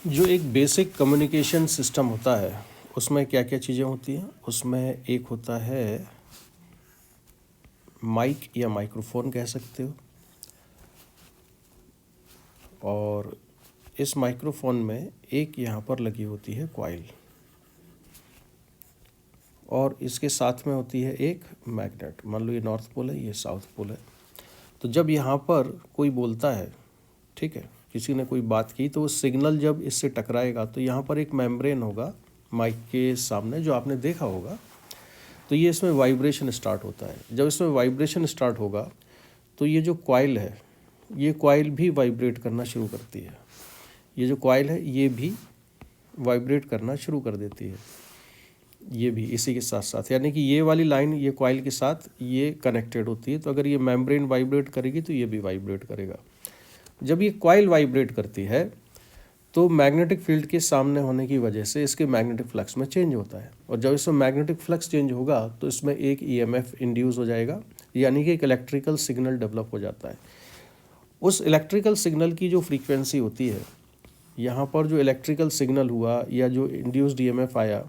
जो एक basic communication system होता है उसमें क्या क्या चीज़ें होती हैं। उसमें एक होता है माइक या माइक्रोफोन कह सकते हो, और इस माइक्रोफोन में एक यहाँ पर लगी होती है कॉइल, और इसके साथ में होती है एक मैग्नेट। मान लो ये नॉर्थ पोल है, ये साउथ पोल है। तो जब यहाँ पर कोई बोलता है, ठीक है, किसी ने कोई बात की, तो वो सिग्नल जब इससे टकराएगा तो यहाँ पर एक मेम्ब्रेन होगा माइक के सामने, जो आपने देखा होगा। तो ये इसमें वाइब्रेशन स्टार्ट होता है। जब इसमें वाइब्रेशन स्टार्ट होगा तो ये जो कॉइल है, ये कॉइल भी वाइब्रेट करना शुरू करती है। ये जो कॉइल है ये भी वाइब्रेट करना शुरू कर देती है, ये भी इसी के साथ साथ। यानी कि ये वाली लाइन ये कॉइल के साथ ये कनेक्टेड होती है। तो अगर ये मेम्ब्रेन वाइब्रेट करेगी तो ये भी वाइब्रेट करेगा। जब ये कॉइल वाइब्रेट करती है तो मैग्नेटिक फील्ड के सामने होने की वजह से इसके मैग्नेटिक फ्लक्स में चेंज होता है, और जब इसमें मैग्नेटिक फ्लक्स चेंज होगा तो इसमें एक ईएमएफ इंड्यूस हो जाएगा, यानी कि एक इलेक्ट्रिकल सिग्नल डेवलप हो जाता है। उस इलेक्ट्रिकल सिग्नल की जो फ्रीक्वेंसी होती है, यहाँ पर जो इलेक्ट्रिकल सिग्नल हुआ या जो इंड्यूस्ड ईएमएफ आया,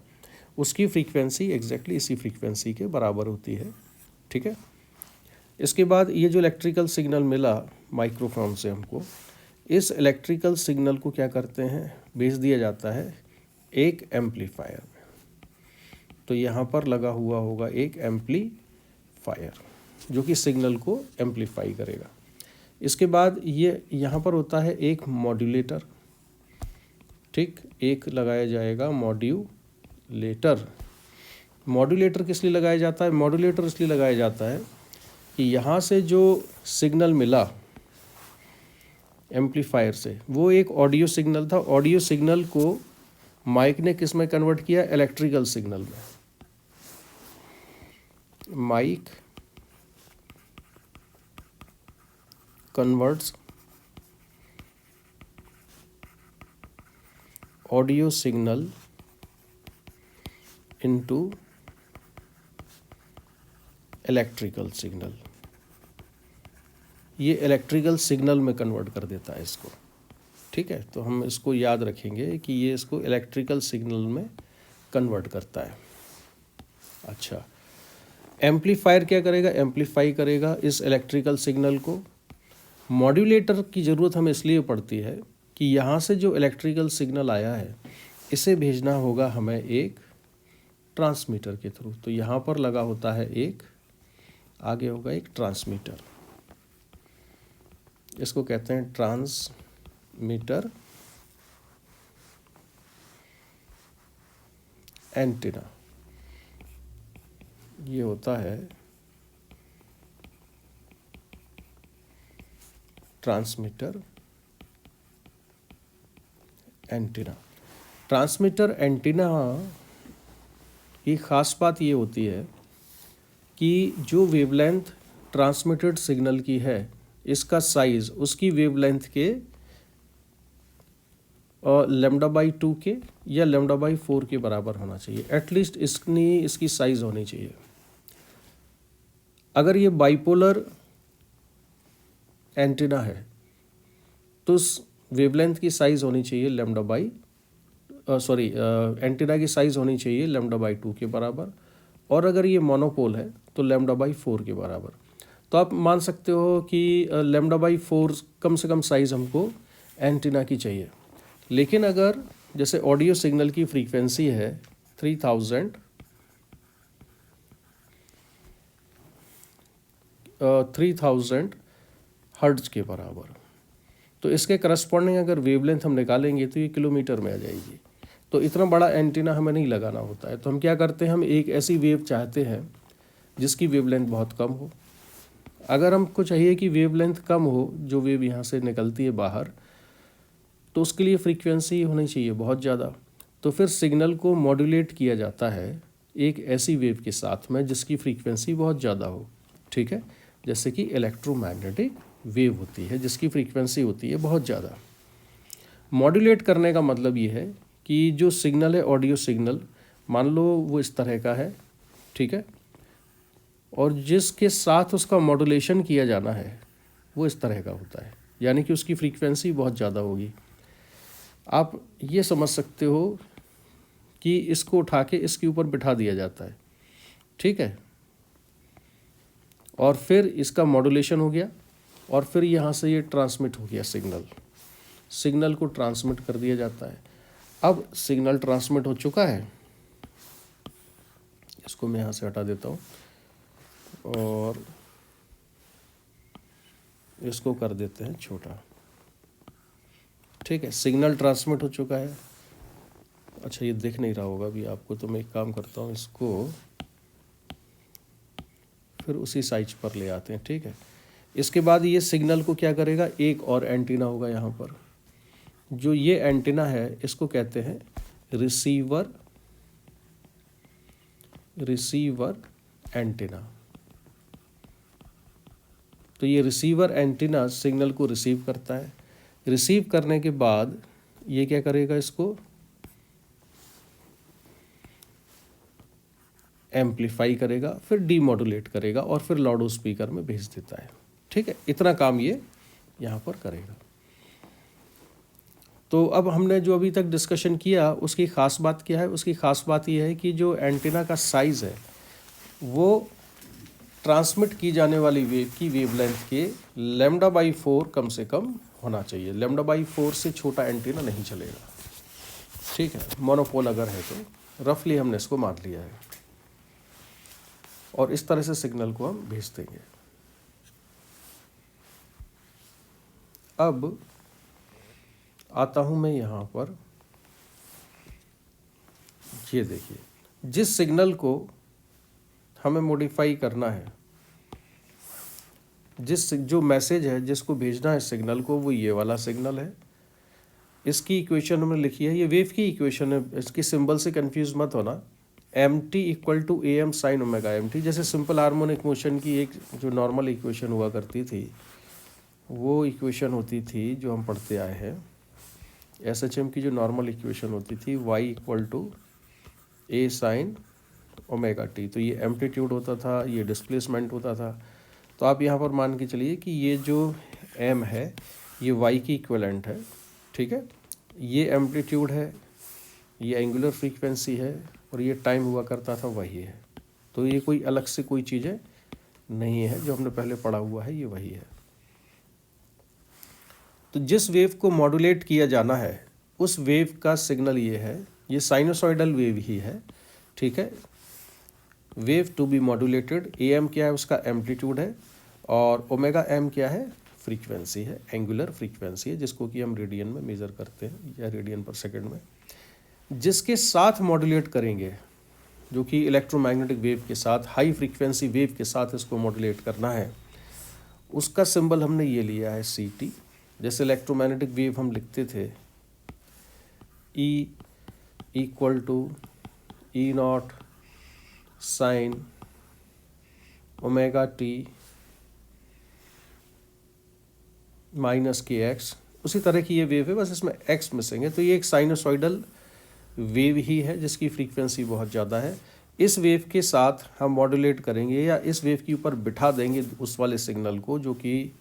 उसकी फ्रीक्वेंसी एग्जैक्टली इसी फ्रीक्वेंसी के बराबर होती है। ठीक है। इसके बाद ये जो इलेक्ट्रिकल सिग्नल मिला माइक्रोफोन से हमको, इस इलेक्ट्रिकल सिग्नल को क्या करते हैं, भेज दिया जाता है एक एम्पलीफायर में। तो यहाँ पर लगा हुआ होगा एक एम्पलीफायर जो कि सिग्नल को एम्पलीफाई करेगा। इसके बाद ये यहाँ पर होता है एक मॉड्यूलेटर। ठीक, एक लगाया जाएगा मॉड्यूलेटर। मॉड्यूलेटर किस लिए लगाया जाता है? मॉड्यूलेटर इसलिए लगाया जाता है कि यहाँ से जो सिग्नल मिला एम्पलीफायर से, वो एक ऑडियो सिग्नल था। ऑडियो सिग्नल को माइक ने किस में कन्वर्ट किया? इलेक्ट्रिकल सिग्नल में। Mic converts audio signal into electrical signal. ये इलेक्ट्रिकल सिग्नल में कन्वर्ट कर देता है इसको। ठीक है, तो हम इसको याद रखेंगे कि ये इसको इलेक्ट्रिकल सिग्नल में कन्वर्ट करता है। अच्छा, एम्पलीफायर क्या करेगा? एम्पलीफाई करेगा इस इलेक्ट्रिकल सिग्नल को। मॉड्यूलेटर की ज़रूरत हमें इसलिए पड़ती है कि यहाँ से जो इलेक्ट्रिकल सिग्नल आया है इसे भेजना होगा हमें एक ट्रांसमीटर के थ्रू। तो यहाँ पर लगा होता है एक, आगे होगा एक ट्रांसमीटर, इसको कहते हैं ट्रांसमीटर एंटीना। ये होता है ट्रांसमीटर एंटीना। ट्रांसमीटर एंटीना की ख़ास बात ये होती है कि जो वेवलेंथ ट्रांसमिटेड सिग्नल की है, इसका साइज़ उसकी वेवलेंथ के λ/2 के या λ/4 के बराबर होना चाहिए। एटलीस्ट इसकी साइज़ होनी चाहिए। अगर ये बाइपोलर एंटीना है तो उस वेवलेंथ की साइज़ होनी चाहिए एंटीना की साइज़ होनी चाहिए λ/2 के बराबर, और अगर ये मोनोपोल है तो λ/4 के बराबर। तो आप मान सकते हो कि λ/4 कम से कम साइज़ हमको एंटीना की चाहिए। लेकिन अगर जैसे ऑडियो सिग्नल की फ्रीक्वेंसी है 3000 हर्ट्ज के बराबर, तो इसके करस्पॉन्डिंग अगर वेवलेंथ हम निकालेंगे तो ये किलोमीटर में आ जाएगी। तो इतना बड़ा एंटीना हमें नहीं लगाना होता है। तो हम क्या करते हैं, हम एक ऐसी वेव चाहते हैं जिसकी वेवलेंथ बहुत कम हो। अगर हमको चाहिए कि वेवलेंथ कम हो, जो वेव यहाँ से निकलती है बाहर, तो उसके लिए फ्रीक्वेंसी होनी चाहिए बहुत ज़्यादा। तो फिर सिग्नल को मॉड्यूलेट किया जाता है एक ऐसी वेव के साथ में जिसकी फ्रीक्वेंसी बहुत ज़्यादा हो। ठीक है, जैसे कि इलेक्ट्रोमैग्नेटिक वेव होती है जिसकी फ्रीक्वेंसी होती है बहुत ज़्यादा। मॉड्यूलेट करने का मतलब ये है कि जो सिग्नल है, ऑडियो सिग्नल, मान लो वो इस तरह का है, ठीक है, और जिसके साथ उसका मॉड्यूलेशन किया जाना है वो इस तरह का होता है, यानी कि उसकी फ्रीक्वेंसी बहुत ज़्यादा होगी। आप ये समझ सकते हो कि इसको उठा के इसके ऊपर बिठा दिया जाता है, ठीक है, और फिर इसका मॉड्यूलेशन हो गया और फिर यहाँ से ये ट्रांसमिट हो गया सिग्नल को ट्रांसमिट कर दिया जाता है। अब सिग्नल ट्रांसमिट हो चुका है, इसको मैं यहाँ से हटा देता हूँ और इसको कर देते हैं छोटा, ठीक है। सिग्नल ट्रांसमिट हो चुका है। अच्छा, ये दिख नहीं रहा होगा अभी आपको, तो मैं एक काम करता हूँ, इसको फिर उसी साइज पर ले आते हैं, ठीक है। इसके बाद ये सिग्नल को क्या करेगा, एक और एंटीना होगा यहाँ पर, जो ये एंटीना है इसको कहते हैं रिसीवर एंटीना। तो ये रिसीवर एंटीना सिग्नल को रिसीव करता है। रिसीव करने के बाद ये क्या करेगा, इसको एम्पलीफाई करेगा, फिर डीमॉड्यूलेट करेगा और फिर लाउड स्पीकर में भेज देता है, ठीक है। इतना काम ये यहाँ पर करेगा। तो अब हमने जो अभी तक डिस्कशन किया उसकी ख़ास बात क्या है, उसकी ख़ास बात ये है कि जो एंटीना का साइज़ है वो ट्रांसमिट की जाने वाली वेव की वेवलेंथ के λ/4 कम से कम होना चाहिए। λ/4 से छोटा एंटीना नहीं चलेगा, ठीक है। मोनोपोल अगर है तो रफली हमने इसको मान लिया है और इस तरह से सिग्नल को हम भेज देंगे। अब आता हूं मैं यहाँ पर, ये देखिए, जिस सिग्नल को हमें मॉडिफाई करना है, जो मैसेज है जिसको भेजना है सिग्नल को, वो ये वाला सिग्नल है। इसकी इक्वेशन हमने लिखी है, ये वेव की इक्वेशन है, इसकी सिंबल से कंफ्यूज मत होना। mt = am sin omega mt, जैसे सिंपल हार्मोनिक मोशन की एक जो नॉर्मल इक्वेशन हुआ करती थी, वो इक्वेशन होती थी जो हम पढ़ते आए हैं। SHM की जो नॉर्मल इक्वेशन होती थी y = a sin omega t, तो ये एम्पलीट्यूड होता था, ये डिस्प्लेसमेंट होता था। तो आप यहाँ पर मान के चलिए कि ये जो m है ये y की इक्विवेलेंट है, ठीक है। ये एम्पलीट्यूड है, ये एंगुलर फ्रीक्वेंसी है और ये टाइम हुआ करता था वही है। तो ये कोई अलग से कोई चीज़ें नहीं है, जो हमने पहले पढ़ा हुआ है ये वही है। तो जिस वेव को मॉड्यूलेट किया जाना है उस वेव का सिग्नल ये है, ये साइनोसॉइडल वेव ही है, ठीक है। Wave to be modulated, am क्या है, उसका एम्पलीट्यूड है, और ओमेगा m क्या है, फ्रीक्वेंसी है, एंगुलर फ्रीक्वेंसी है, जिसको कि हम रेडियन में मेज़र करते हैं या रेडियन पर सेकंड में। जिसके साथ मॉड्यूलेट करेंगे, जो कि इलेक्ट्रोमैग्नेटिक वेव के साथ, हाई फ्रीक्वेंसी वेव के साथ इसको मॉड्यूलेट करना है, उसका सिंबल हमने ये लिया है CT। जैसे इलेक्ट्रोमैग्नेटिक वेव हम लिखते थे E = E0 sin omega t -kx, उसी तरह की ये वेव है, बस इसमें x मिसिंग है। तो ये एक साइनोसॉइडल वेव ही है जिसकी फ्रीक्वेंसी बहुत ज़्यादा है। इस वेव के साथ हम मॉड्यूलेट करेंगे या इस वेव के ऊपर बिठा देंगे उस वाले सिग्नल को, जो कि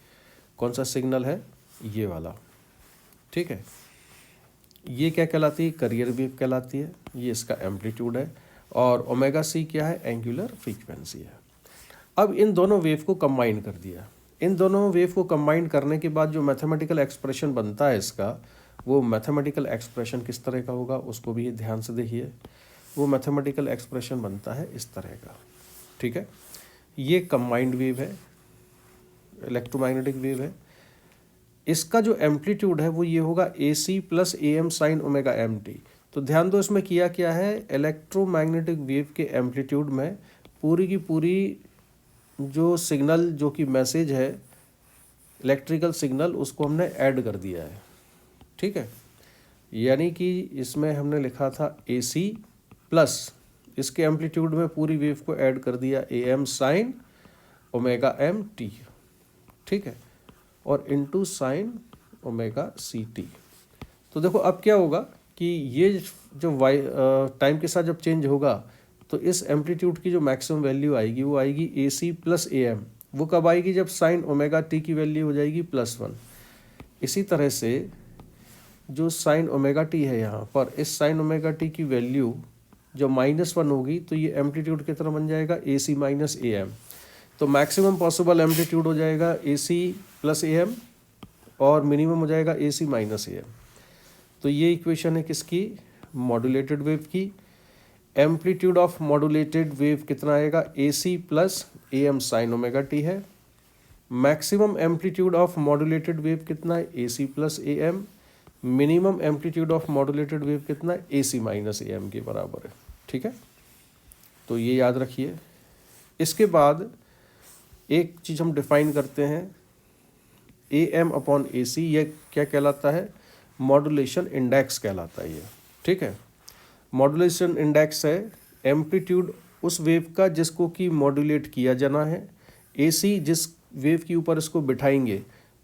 कौन सा सिग्नल है, ये वाला, ठीक है। ये क्या कहलाती है, कैरियर वेव कहलाती है। ये इसका एम्पलीट्यूड है और ओमेगा c क्या है, एंगुलर फ्रीक्वेंसी है। अब इन दोनों वेव को कंबाइन कर दिया। इन दोनों वेव को कंबाइन करने के बाद जो मैथमेटिकल एक्सप्रेशन बनता है इसका, वो मैथमेटिकल एक्सप्रेशन किस तरह का होगा उसको भी ध्यान से देखिए। वो मैथमेटिकल एक्सप्रेशन बनता है इस तरह का, ठीक है। ये कंबाइंड वेव है, इलेक्ट्रोमैग्नेटिक वेव है। इसका जो एम्पलीट्यूड है वो ये होगा AC + AM sin omega mt। तो ध्यान दो, इसमें किया क्या है, इलेक्ट्रोमैग्नेटिक वेव के एम्पलीट्यूड में पूरी की पूरी जो सिग्नल, जो कि मैसेज है, इलेक्ट्रिकल सिग्नल, उसको हमने ऐड कर दिया है, ठीक है। यानी कि इसमें हमने लिखा था AC प्लस इसके एम्पलीट्यूड में पूरी वेव को ऐड कर दिया AM sin ओमेगा mt, ठीक है, और इनटू sin ओमेगा CT। तो देखो अब क्या होगा कि ये जो टाइम के साथ जब चेंज होगा तो इस एम्पलीट्यूड की जो मैक्सिमम वैल्यू आएगी वो आएगी AC + AM। वो कब आएगी, जब sin ओमेगा t की वैल्यू हो जाएगी +1। इसी तरह से जो साइन ओमेगा टी है यहाँ पर, इस साइन ओमेगा टी की वैल्यू जब -1 होगी तो ये एम्पलीट्यूड कितना बन जाएगा, ए सी माइनस ए एम। तो मैक्सिमम पॉसिबल एम्पलीट्यूड हो जाएगा ए सी प्लस ए एम और मिनिमम हो जाएगा ए सी माइनस ए एम। तो ये इक्वेशन है किसकी, मॉड्यूलेटेड वेव की। एम्पलीट्यूड ऑफ मॉड्यूलेटेड वेव कितना आएगा, A C plus A M sine omega T है। Maximum amplitude of modulated wave कितना है, A C plus A M. Minimum amplitude of modulated wave कितना है, A C minus A M के बराबर है। ठीक है, तो ये याद रखिए। इसके बाद एक चीज़ हम डिफाइन करते हैं, ए एम अपॉन ए सी, यह क्या कहलाता है, मॉड्यूलेशन इंडेक्स कहलाता है ये। ठीक है, मॉड्यूलेशन इंडेक्स है एम्पलीट्यूड उस वेव का जिसको कि मॉड्यूलेट किया जाना है, ए सी जिस वेव के ऊपर इसको बिठाएंगे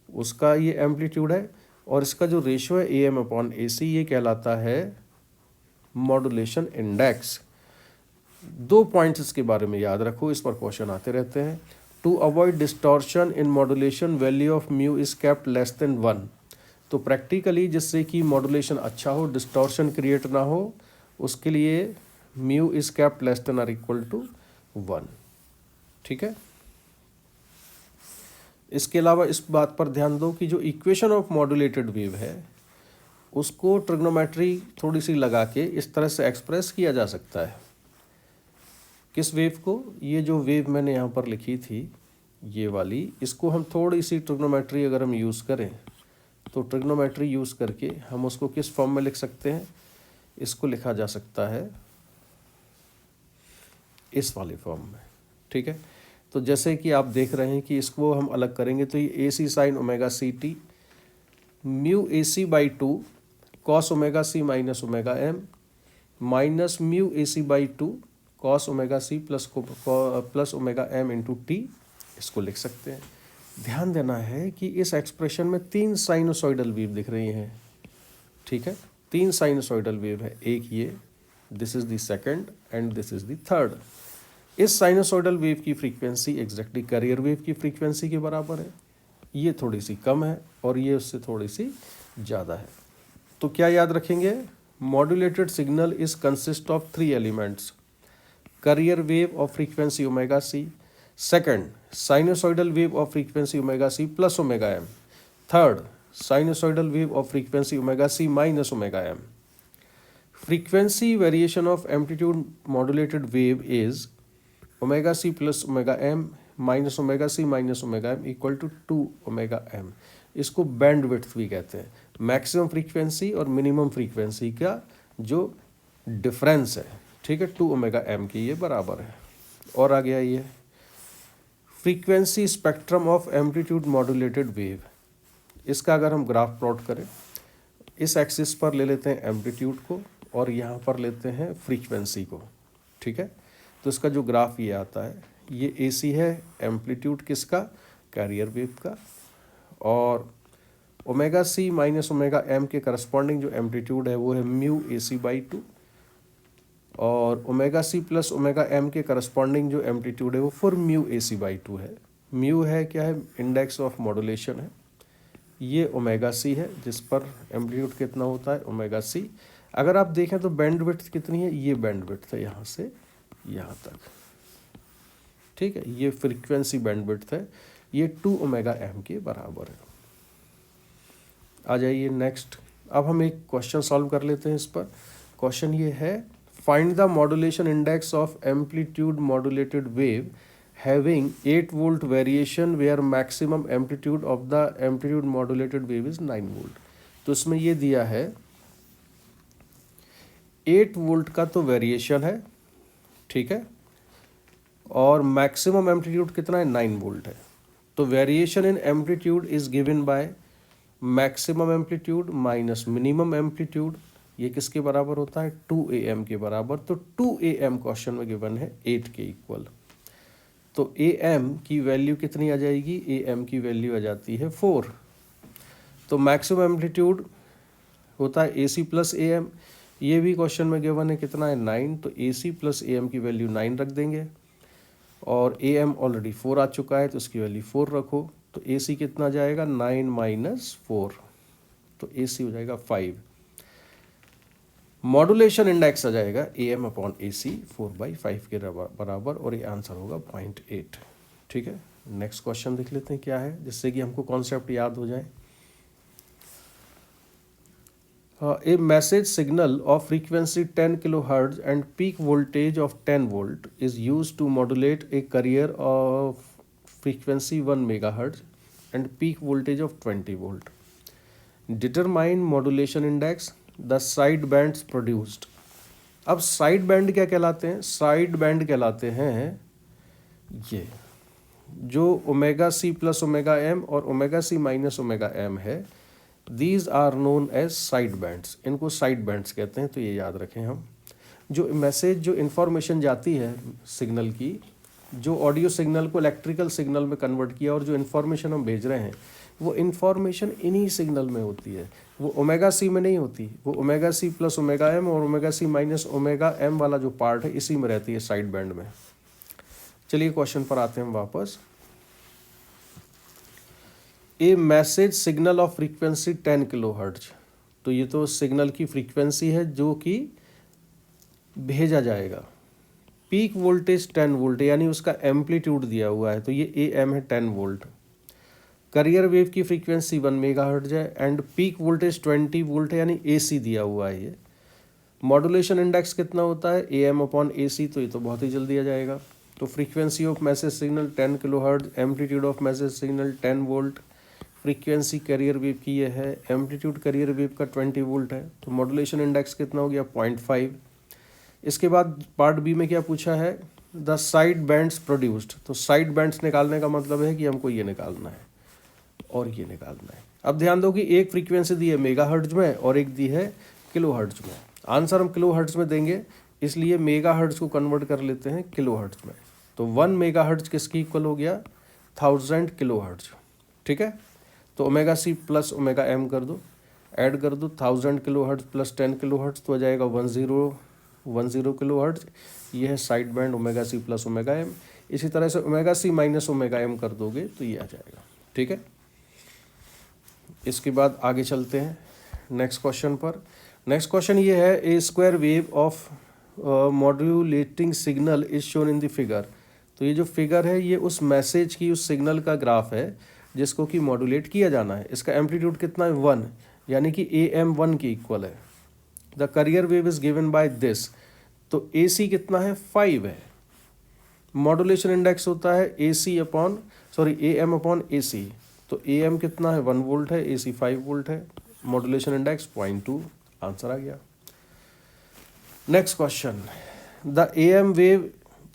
उसका ये एम्पलीट्यूड है, और इसका जो रेशियो है ए एम अपॉन ए सी ये कहलाता है मॉड्यूलेशन इंडेक्स। 2 पॉइंट्स इसके बारे में याद रखो, इस पर क्वेश्चन आते रहते हैं। To avoid distortion in modulation value of mu is kept less than 1। तो प्रैक्टिकली जिससे कि मॉड्यूलेशन अच्छा हो, डिस्टॉर्शन क्रिएट ना हो, उसके लिए mu is kept less than और इक्वल टू 1। ठीक है, इसके अलावा इस बात पर ध्यान दो कि जो इक्वेशन ऑफ मॉड्यूलेटेड वेव है उसको ट्रिग्नोमेट्री थोड़ी सी लगा के इस तरह से एक्सप्रेस किया जा सकता है। किस वेव को, ये जो वेव मैंने यहाँ पर लिखी थी ये वाली, इसको हम थोड़ी सी ट्रिग्नोमेट्री अगर हम यूज़ करें तो ट्रिग्नोमेट्री यूज़ करके हम उसको किस फॉर्म में लिख सकते हैं, इसको लिखा जा सकता है इस वाले फॉर्म में। ठीक है, तो जैसे कि आप देख रहे हैं कि इसको हम अलग करेंगे तो ये A C sine omega C T mu A C by 2 cos omega C minus omega M minus mu A C by 2 cos omega C plus omega M into T, इसको लिख सकते हैं। ध्यान देना है कि इस एक्सप्रेशन में 3 साइनोसॉइडल वेव दिख रही हैं। ठीक है, 3 साइनोसॉइडल वेव है, एक ये, this is the second and this is the third. इस साइनोसॉइडल वेव की फ्रीक्वेंसी एग्जैक्टली कैरियर वेव की फ्रीक्वेंसी के बराबर है, ये थोड़ी सी कम है और ये उससे थोड़ी सी ज़्यादा है। तो क्या याद रखेंगे, modulated signal is consist of 3 elements, carrier wave of frequency omega C, second sinusoidal wave of frequency omega C plus omega M, third sinusoidal wave of frequency omega C minus omega M. Frequency variation of amplitude modulated wave is omega C plus omega M minus omega C minus omega M equal to 2 omega M. इसको bandwidth भी कहते हैं, maximum frequency और minimum frequency का जो difference है। ठीक है, 2 ओमेगा एम की ये बराबर है। और आ गया ये frequency spectrum of amplitude modulated wave, इसका अगर हम ग्राफ प्लॉट करें, इस एक्सिस पर ले लेते हैं एम्पलीट्यूड को और यहाँ पर लेते हैं फ्रीक्वेंसी को। ठीक है, तो इसका जो ग्राफ ये आता है, ये ए सी है एम्पलीट्यूड किसका, कैरियर वेव का, और omega C minus omega M के करस्पॉन्डिंग जो एम्पलीट्यूड है वो है म्यू ए सी बाई 2, और omega C plus omega M के करस्पॉन्डिंग जो एम्पलीट्यूड है वो 4 म्यू ए सी बाई 2 है। म्यू है क्या है, इंडेक्स ऑफ मॉड्यूलेशन है, ये ओमेगा सी है जिस पर एम्पलीट्यूड कितना होता है, ओमेगा सी। अगर आप देखें तो बैंड विड्थ कितनी है, ये बैंड विड्थ है यहाँ से यहाँ तक। ठीक है, ये फ्रीक्वेंसी बैंड विड्थ है, ये 2 ओमेगा एम के बराबर है। आ जाइए नेक्स्ट, अब हम एक क्वेश्चन सॉल्व कर लेते हैं इस पर। क्वेश्चन ये है, find the modulation index of amplitude modulated wave having 8 volt variation where maximum amplitude of the amplitude modulated wave is 9 volt. तो इसमें ये दिया है 8 वोल्ट का तो वेरिएशन है, ठीक है, और मैक्सिमम एम्पलीट्यूड कितना है, 9 वोल्ट है। तो variation in amplitude is given by maximum amplitude minus minimum amplitude, ये किसके बराबर होता है, 2 AM के बराबर। तो 2 AM क्वेश्चन में गिवन है 8 के इक्वल। तो AM की वैल्यू कितनी आ जाएगी, AM की वैल्यू आ जाती है 4। तो मैक्सिमम एम्पलीट्यूड होता है AC प्लस AM, ये भी क्वेश्चन में गिवन है कितना है, 9। तो AC प्लस AM की वैल्यू 9 रख देंगे, और AM ऑलरेडी 4 आ चुका है तो उसकी वैल्यू 4 रखो। तो AC कितना जाएगा, 9 माइनस 4, तो AC हो जाएगा 5। मॉड्यूलेशन इंडेक्स आ जाएगा AM/AC 4/5 के बराबर, और ये आंसर होगा 0.8। ठीक है, नेक्स्ट क्वेश्चन देख लेते हैं क्या है, जिससे कि हमको कॉन्सेप्ट याद हो जाए। A message signal of frequency 10 kilohertz and peak voltage of 10 volt is used to modulate a carrier of frequency 1 megahertz and peak voltage of 20 volt. Determine modulation index, the side bands produced. अब side band क्या कहलाते हैं? Side band कहलाते हैं ये जो omega C plus omega M और omega C minus omega M है, these are known as side bands. इनको साइड बैंड्स कहते हैं, तो ये याद रखें हम। जो मैसेज, जो इन्फॉर्मेशन जाती है सिग्नल की, जो ऑडियो सिग्नल को इलेक्ट्रिकल सिग्नल में कन्वर्ट किया और जो इन्फॉर्मेशन हम भेज रहे हैं, वो इन्फॉर्मेशन इन्हीं सिग्नल में होती है, वो ओमेगा सी में नहीं होती। वो omega C plus omega M और omega C minus omega M वाला जो पार्ट है, इसी में रहती है साइड बैंड में। चलिए क्वेश्चन पर आते हैं हम वापस। A message signal of frequency 10 kilohertz, तो ये तो सिग्नल की फ्रीक्वेंसी है जो कि भेजा जाएगा। पीक वोल्टेज 10 वोल्ट, यानी उसका एम्पलीट्यूड दिया हुआ है, तो ये AM है 10 वोल्ट। करियर वेव की फ्रीक्वेंसी 1 मेगाहर्ट्ज है एंड पीक वोल्टेज 20 वोल्ट है, यानी AC दिया हुआ है ये। मॉड्यूलेशन इंडेक्स कितना होता है? AM/AC, तो ये तो बहुत ही जल्दी आ जाएगा। तो frequency of message signal 10 kilohertz, amplitude of message signal 10 volt, frequency carrier wave की ये है, एम्पलीट्यूड कैरियर वेव का 20 वोल्ट है, तो मॉड्यूलेशन इंडेक्स कितना हो गया? 0.5। इसके बाद पार्ट बी में क्या पूछा है? द साइड बैंड्स प्रोड्यूस्ड, तो साइड बैंड्स निकालने का मतलब है कि हमको ये निकालना है और ये निकालना है। अब ध्यान दो कि एक फ्रीक्वेंसी दी है मेगाहर्ट्ज में और एक दी है किलोहर्ट्ज में। आंसर हम किलोहर्ट्ज में देंगे, इसलिए मेगाहर्ट्ज को कन्वर्ट कर लेते हैं किलोहर्ट्ज में। तो 1 मेगाहर्ट्ज किसकी इक्वल हो गया? 1000 किलोहर्ट्ज। ठीक है, तो omega C plus omega M कर दो, ऐड कर दो 1000 किलोहर्ट्ज प्लस 10 किलोहर्ट्ज, तो आ जाएगा 1010 किलोहर्ट्ज। ये है side band omega C plus omega M. इसी तरह से omega C minus omega M कर दोगे तो ये आ जाएगा। ठीक है, इसके बाद आगे चलते हैं नेक्स्ट क्वेश्चन पर। नेक्स्ट क्वेश्चन ये है, a square wave of modulating signal is shown in the figure. तो ये जो फिगर है ये उस मैसेज की, उस सिग्नल का ग्राफ है जिसको कि मॉड्यूलेट किया जाना है। इसका एम्पलीट्यूड कितना है? 1, यानी कि AM 1 की इक्वल है। The career wave is given by this, तो AC कितना है? 5 है। मॉड्यूलेशन इंडेक्स होता है AM/AC, तो AM कितना है? 1 वोल्ट है, AC 5 वोल्ट है, मॉड्यूलेशन इंडेक्स 0.2, आंसर आ गया। Next question, the AM wave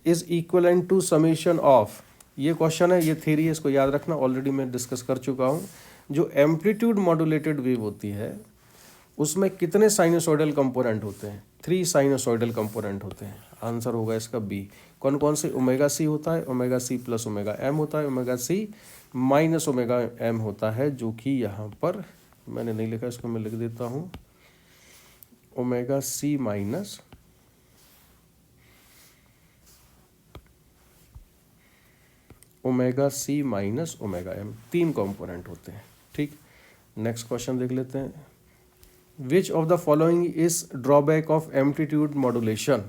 is equivalent to summation of. ये क्वेश्चन है, ये थ्योरी है, इसको याद रखना, ऑलरेडी मैं डिस्कस कर चुका हूँ। जो एम्पलीट्यूड मॉड्यूलेटेड वेव होती है उसमें कितने साइनसोइडल कंपोनेंट होते हैं? 3 साइनसोइडल कंपोनेंट होते हैं। आंसर होगा इसका बी। कौन कौन से? ओमेगा सी होता है, omega C plus omega M होता है, omega C minus omega M होता है, जो कि यहाँ पर मैंने नहीं लिखा, इसको मैं लिख देता हूँ, omega C minus omega C minus omega M, 3 component होते हैं। ठीक, नेक्स्ट क्वेश्चन देख लेते हैं। Which of the following is drawback of amplitude modulation.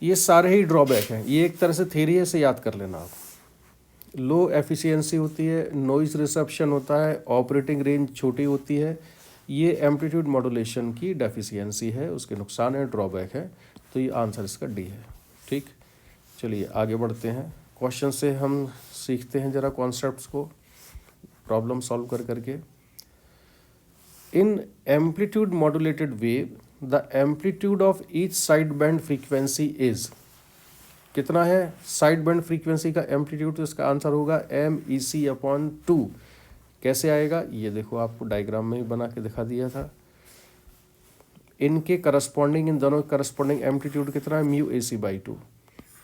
ये सारे ही ड्रॉबैक हैं, ये एक तरह से थ्योरी है, से याद कर लेना आप। लो एफिशिएंसी होती है, नॉइज रिसेप्शन होता है, ऑपरेटिंग रेंज छोटी होती है। ये एम्पलीट्यूड मॉड्यूलेशन की डेफिशिएंसी है, उसके नुकसान है, ड्रॉबैक है, तो ये आंसर इसका डी है। ठीक, चलिए आगे बढ़ते हैं। क्वेश्चन से हम सीखते हैं जरा कॉन्सेप्ट्स को प्रॉब्लम सॉल्व कर करके। इन amplitude modulated wave the amplitude of each side band frequency is, कितना है साइड बैंड फ्रीक्वेंसी का एम्पलीट्यूड? तो इसका आंसर होगा MEC/2। कैसे आएगा ये देखो, आपको डायग्राम में ही बना के दिखा दिया था। इनके करस्पॉन्डिंग, इन दोनों करस्पॉन्डिंग एम्पलीट्यूड कितना है? μAC/2।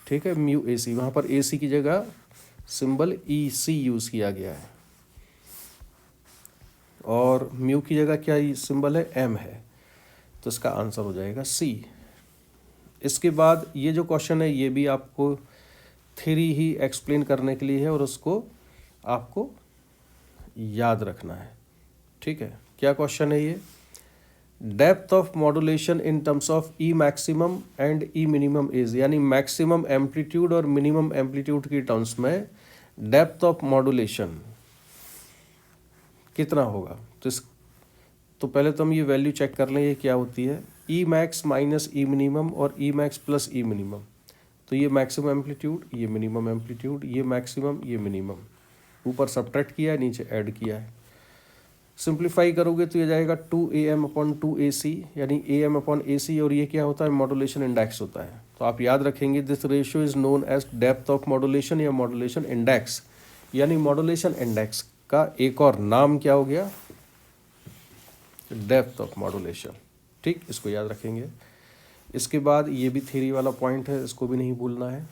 ठीक है, μAC, वहाँ पर AC की जगह सिंबल EC यूज़ किया गया है और म्यू की जगह क्या सिंबल है? M है, तो इसका आंसर हो जाएगा C। इसके बाद ये जो क्वेश्चन है ये भी आपको थ्योरी ही एक्सप्लेन करने के लिए है और उसको आपको याद रखना है। ठीक है, क्या क्वेश्चन है ये? Depth of modulation in terms of E maximum and E minimum is, यानी मैक्सिमम एम्पलीट्यूड और मिनिमम एम्पलीट्यूड की टर्म्स में डेप्थ ऑफ मॉड्यूलेशन कितना होगा। तो पहले तो हम ये वैल्यू चेक कर लें ये क्या होती है, ई मैक्स माइनस ई मिनिमम और ई मैक्स प्लस ई मिनिमम। तो ये मैक्सिमम एम्पलीट्यूड, ये मिनिमम एम्पलीट्यूड, ये मैक्सिमम, ये मिनिमम, ऊपर सब्ट्रैक्ट किया है, नीचे ऐड किया है। सिंप्लीफाई करोगे तो ये जाएगा 2am/2ac, यानी am/ac, और ये क्या होता है, मॉड्यूलेशन इंडेक्स होता है। तो आप याद रखेंगे this ratio is known as depth of modulation या मॉड्यूलेशन इंडेक्स, यानी मॉड्यूलेशन इंडेक्स का एक और नाम क्या हो गया, डेप्थ ऑफ मॉड्यूलेशन। ठीक, इसको याद रखेंगे। इसके बाद ये भी थ्योरी वाला पॉइंट है, इसको भी नहीं भूलना है।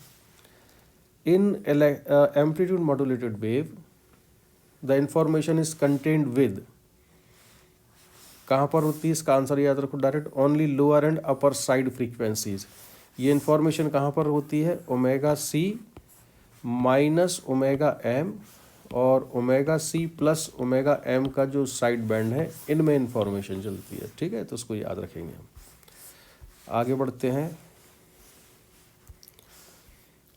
In amplitude modulated wave the information is contained with, कहाँ पर होती है, इसका आंसर याद रखो direct, only lower and upper side frequencies. ये इंफॉर्मेशन कहाँ पर होती है, omega C minus omega M और omega C plus omega M का जो साइड बैंड है, इनमें इंफॉर्मेशन चलती है। ठीक है, तो उसको याद रखेंगे हम। आगे बढ़ते हैं।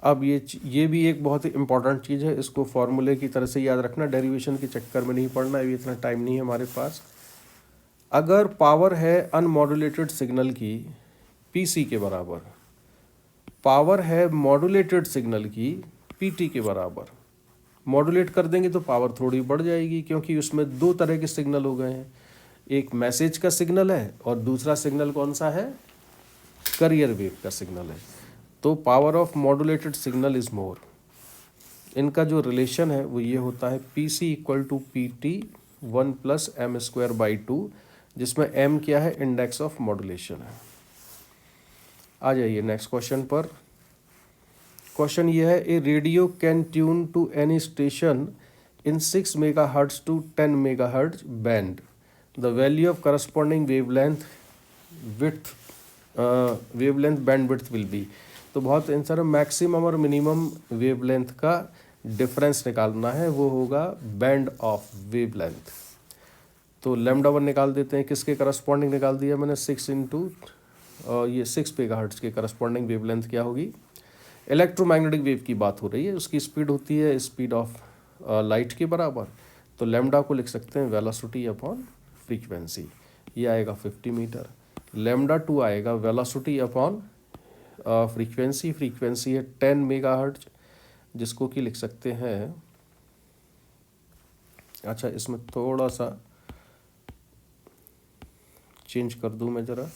अब ये भी एक बहुत ही इंपॉर्टेंट चीज़ है, इसको फॉर्मूले की तरह से याद रखना, डेरिवेशन के चक्कर में नहीं पड़ना, अभी इतना टाइम नहीं है हमारे पास। अगर पावर है अनमॉड्यूलेटेड सिग्नल की पीसी के बराबर, पावर है मॉड्यूलेटेड सिग्नल की पीटी के बराबर, मॉड्यूलेट कर देंगे तो पावर थोड़ी बढ़ जाएगी, क्योंकि उसमें दो तरह के सिग्नल हो गए हैं, एक मैसेज का सिग्नल है और दूसरा सिग्नल कौन सा है, कैरियर वेव का सिग्नल है। तो power of modulated signal is more. इनका जो रिलेशन है वो ये होता है PC equal to PT 1 + m²/2, जिसमें m क्या है, इंडेक्स ऑफ मॉड्यूलेशन है। आ जाइए नेक्स्ट क्वेश्चन पर। क्वेश्चन ये है, a radio can tune to any station in 6 MHz to 10 MHz band, the value of corresponding wavelength bandwidth will be. तो बहुत आंसर है, मैक्सिमम और मिनिमम वेवलेंथ का डिफरेंस निकालना है, वो होगा बैंड ऑफ वेवलेंथ। तो λ1 निकाल देते हैं, किसके करस्पॉन्डिंग निकाल दिया मैंने, 6 इंटू ये 6 मेगाहर्ट्ज के करस्पॉन्डिंग वेवलेंथ क्या होगी। इलेक्ट्रोमैग्नेटिक वेव की बात हो रही है, उसकी स्पीड होती है स्पीड ऑफ लाइट के बराबर। तो लैम्डा को लिख सकते हैं वेलोसिटी अपॉन फ्रीक्वेंसी, ये आएगा 50 मीटर। λ2 आएगा वेलोसिटी अपॉन फ्रीक्वेंसी, फ्रीक्वेंसी है 10 मेगाहर्ट्ज, जिसको कि लिख सकते हैं, अच्छा इसमें थोड़ा सा चेंज कर दूं मैं ज़रा,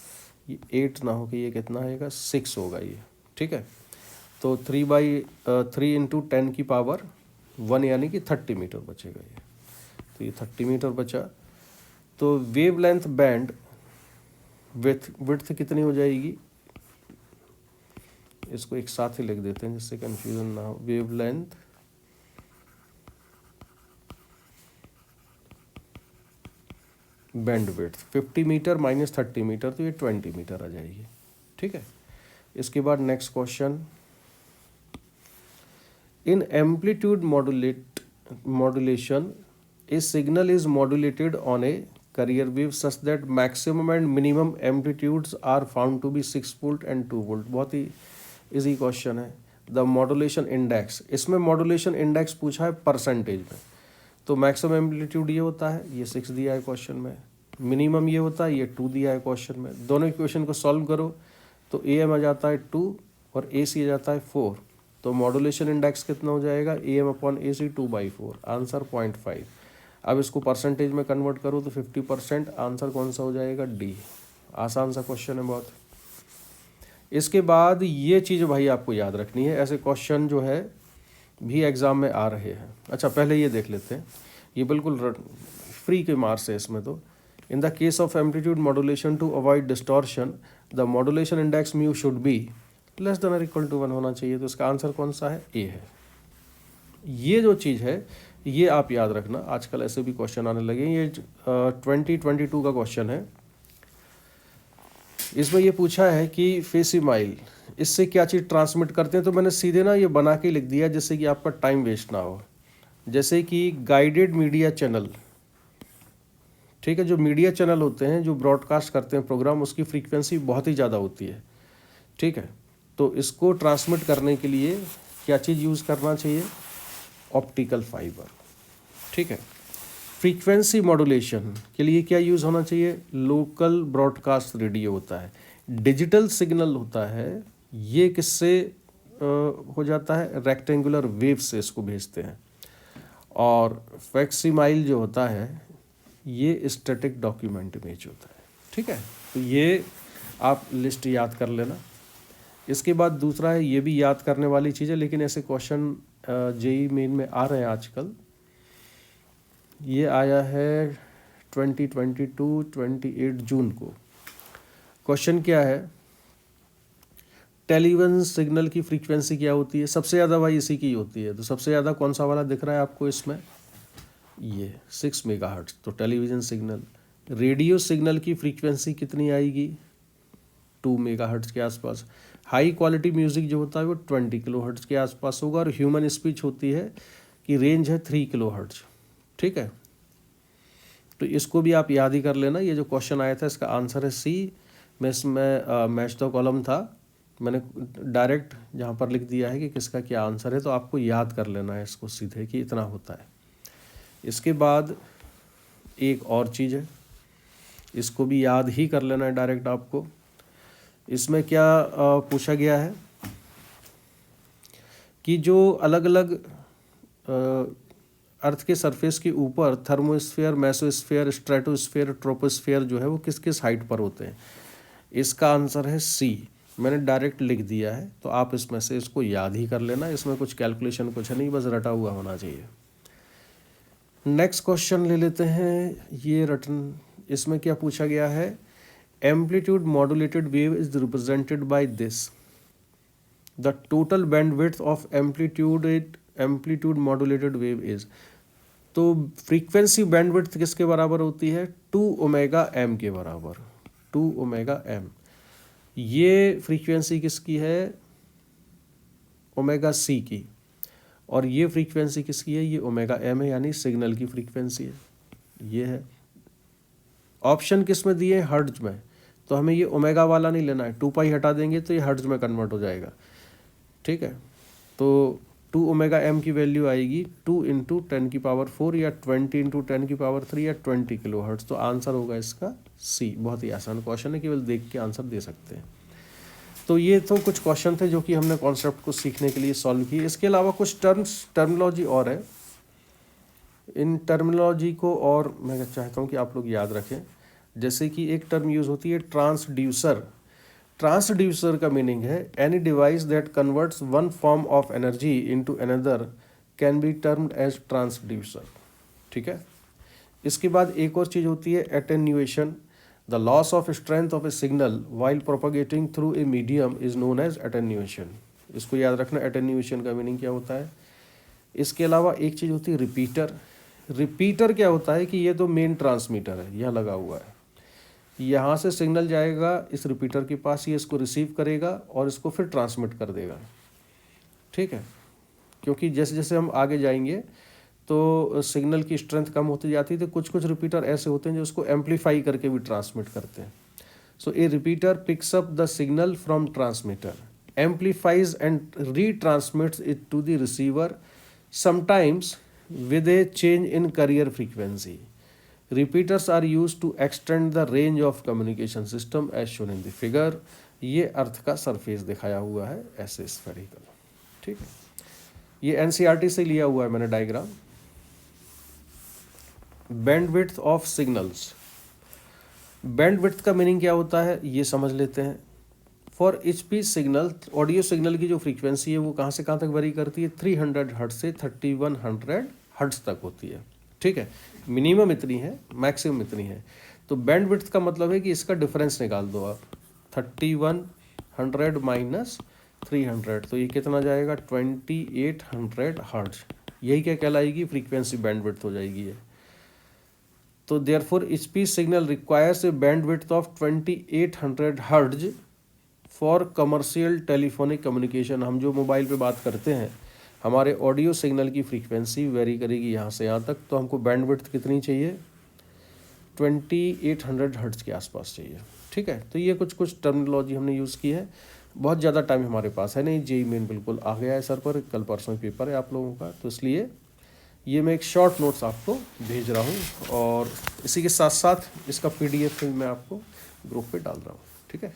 ये 8 ना हो कि ये कितना आएगा, 6 होगा ये। ठीक है, तो 3/3 इंटू 10 की पावर 1, यानी कि 30 मीटर बचेगा ये। तो ये 30 मीटर बचा। तो वेवलेंथ बैंड विड्थ कितनी हो जाएगी, इसको एक साथ ही लिख देते हैं जिससे कंफ्यूजन ना हो। Wavelength bandwidth 50 meter minus 30 meter, तो ये 20 मीटर आ जाएगी। ठीक है, इसके बाद next question, in amplitude modulation a signal is modulated on a carrier wave such that maximum and minimum amplitudes are found to be 6 volt and 2 volt. बहुत ही easy question है। द मॉड्यूलेशन इंडेक्स, इसमें modulation index पूछा है percentage में, तो maximum amplitude ये होता है, ये 6 दिया है क्वेश्चन में, मिनिमम ये होता है, ये 2 दिया है क्वेश्चन में। दोनों इक्वेशन को सॉल्व करो तो AM आ जाता है 2 और AC आ जाता है 4। तो मॉड्यूलेशन इंडेक्स कितना हो जाएगा, AM/AC 2/4, आंसर 0.5। अब इसको परसेंटेज में कन्वर्ट करो तो 50%, आंसर कौन सा हो जाएगा, डी। आसान सा क्वेश्चन है बहुत। इसके बाद ये चीज़ भाई आपको याद रखनी है, ऐसे क्वेश्चन जो है भी एग्ज़ाम में आ रहे हैं। अच्छा पहले ये देख लेते हैं, ये बिल्कुल फ्री के मार्क्स है इसमें। तो in the case of amplitude modulation to avoid distortion the modulation index mu should be less than और इक्वल टू 1 होना चाहिए। तो इसका आंसर कौन सा है, ए है। ये जो चीज़ है ये आप याद रखना, आजकल ऐसे भी क्वेश्चन आने लगे। ये 2022 का क्वेश्चन है। इसमें ये पूछा है कि फेसिमाइल इससे क्या चीज़ ट्रांसमिट करते हैं, तो मैंने सीधे ना ये बना के लिख दिया जिससे कि आपका टाइम वेस्ट ना हो। जैसे कि गाइडेड मीडिया चैनल ठीक है। जो मीडिया चैनल होते हैं जो ब्रॉडकास्ट करते हैं प्रोग्राम, उसकी फ्रीक्वेंसी बहुत ही ज़्यादा होती है, ठीक है। तो इसको ट्रांसमिट करने के लिए क्या चीज़ यूज़ करना चाहिए? ऑप्टिकल फाइबर, ठीक है। फ्रीक्वेंसी मॉड्यूलेशन के लिए क्या यूज़ होना चाहिए? लोकल ब्रॉडकास्ट रेडियो होता है। डिजिटल सिग्नल होता है, ये किससे हो जाता है? रेक्टेंगुलर वेव से इसको भेजते हैं। और फैक्सिमाइल जो होता है ये स्टैटिक डॉक्यूमेंट इमेज होता है, ठीक है। तो ये आप लिस्ट याद कर लेना। इसके बाद दूसरा है, ये भी याद करने वाली चीज़ है, लेकिन ऐसे क्वेश्चन जेई मेन में आ रहे हैं आजकल। ये आया है 28 जून को। क्वेश्चन क्या है? टेलीविजन सिग्नल की फ्रीक्वेंसी क्या होती है? सबसे ज़्यादा भाई इसी की होती है। तो सबसे ज़्यादा कौन सा वाला दिख रहा है आपको इसमें? ये 6 मेगाहर्ट्ज़। तो टेलीविज़न सिग्नल। रेडियो सिग्नल की फ्रीक्वेंसी कितनी आएगी? 2 मेगाहर्ट्ज़ के आसपास। हाई क्वालिटी म्यूज़िक जो होता है वो 20 किलोहर्ट्ज़ के आसपास होगा। और ह्यूमन स्पीच होती है कि रेंज है 3 किलोहर्ट्ज़, ठीक है। तो इसको भी आप याद ही कर लेना। ये जो क्वेश्चन आया था इसका आंसर है सी। मैं इसमें मैच द कॉलम था, मैंने डायरेक्ट जहाँ पर लिख दिया है कि किसका क्या आंसर है, तो आपको याद कर लेना है इसको सीधे कि इतना होता है। इसके बाद एक और चीज़ है, इसको भी याद ही कर लेना है डायरेक्ट आपको। इसमें क्या पूछा गया है कि जो अलग अलग अर्थ के सरफेस के ऊपर थर्मोस्फीयर, मेसोस्फीयर, स्ट्रेटोस्फीयर, ट्रोपोस्फीयर जो है वो किस किस हाइट पर होते हैं? इसका आंसर है सी। मैंने डायरेक्ट लिख दिया है, तो आप इसमें से इसको याद ही कर लेना। इसमें कुछ कैलकुलेशन कुछ नहीं, बस रटा हुआ होना चाहिए। नेक्स्ट क्वेश्चन ले लेते हैं। ये रटन, इसमें क्या पूछा गया है? Amplitude modulated wave is represented by this. The total bandwidth of amplitude modulated wave is. तो फ्रीक्वेंसी बैंडविड्थ किसके बराबर होती है? 2 ओमेगा एम के बराबर। 2 ओमेगा एम। ये फ्रीक्वेंसी किसकी है? ओमेगा सी की। और ये फ्रीक्वेंसी किसकी है? ये ओमेगा एम है, यानी सिग्नल की फ्रीक्वेंसी है। ये है। ऑप्शन किस में दिए? हर्ट्ज में। तो हमें ये ओमेगा वाला नहीं लेना है, 2 पाई हटा देंगे तो ये हर्ट्ज में कन्वर्ट हो जाएगा, ठीक है। तो 2 ओमेगा एम की वैल्यू आएगी 2 इंटू 10⁴ या 20 इंटू 10⁻³ या 20 किलो हर्ट्ज। तो आंसर होगा इसका सी। बहुत ही आसान क्वेश्चन है, केवल देख के आंसर दे सकते हैं। तो ये तो कुछ क्वेश्चन थे जो कि हमने कॉन्सेप्ट को सीखने के लिए सॉल्व किए। इसके अलावा कुछ टर्मिनोलॉजी और है। इन टर्मिनोलॉजी को और मैं चाहता हूँ कि आप लोग याद रखें। जैसे कि एक टर्म यूज़ होती है ट्रांसड्यूसर। ट्रांसड्यूसर का मीनिंग है any device that converts one form of energy into another can be termed as transducer, ठीक है। इसके बाद एक और चीज़ होती है attenuation. The loss of strength of a signal while propagating through a medium is known as attenuation. इसको याद रखना, एटेन्यूएशन का मीनिंग क्या होता है। इसके अलावा एक चीज़ होती है रिपीटर। रिपीटर क्या होता है कि ये तो मेन ट्रांसमीटर है, यह लगा हुआ है, यहाँ से सिग्नल जाएगा इस रिपीटर के पास, ये इसको रिसीव करेगा और इसको फिर ट्रांसमिट कर देगा, ठीक है। क्योंकि जैसे जैसे हम आगे जाएंगे तो सिग्नल की स्ट्रेंथ कम होती जाती है, तो कुछ कुछ रिपीटर ऐसे होते हैं जो उसको एम्पलीफाई करके भी ट्रांसमिट करते हैं। So a repeater picks up the signal from transmitter, amplifies and retransmits it to the receiver, sometimes with a change in carrier frequency. Repeaters are used to extend the range of communication system as shown in the figure. ये अर्थ का surface दिखाया हुआ है ऐसे spherical, ठीक है। ये NCERT से लिया हुआ है मैंने diagram. Bandwidth of signals. Bandwidth का मीनिंग क्या होता है ये समझ लेते हैं। For speech signal, audio signal की जो फ्रीक्वेंसी है वो कहाँ से कहाँ तक वेरी करती है? 300 हर्ट्ज से 3100 हर्ट्ज तक होती है, ठीक है। मिनिमम इतनी है, मैक्सिमम इतनी है। तो बैंडविड्थ का मतलब है कि इसका डिफरेंस निकाल दो आप, 3100 माइनस 300, तो ये कितना जाएगा? 2800 हर्ट्ज। यही क्या कहलाएगी? फ्रीक्वेंसी बैंडविड्थ हो जाएगी ये। तो therefore speech signal requires a bandwidth of 2800 hertz for commercial telephonic communication. हम जो मोबाइल पे बात करते हैं, हमारे ऑडियो सिग्नल की फ्रीक्वेंसी वेरी करेगी यहाँ से यहाँ तक, तो हमको बैंडविड्थ कितनी चाहिए? 2800 हर्ट्ज के आसपास चाहिए। ठीक है, तो ये कुछ टर्मिनोलॉजी हमने यूज़ की है। बहुत ज़्यादा टाइम हमारे पास है नहीं, जेईई मेन बिल्कुल आ गया है सर पर, कल परसों पेपर है आप लोगों का, तो इसलिए ये मैं एक शॉर्ट नोट्स आपको भेज रहा हूँ और इसी के साथ साथ इसका PDF मैं आपको ग्रुप पे डाल रहा हूँ। ठीक है।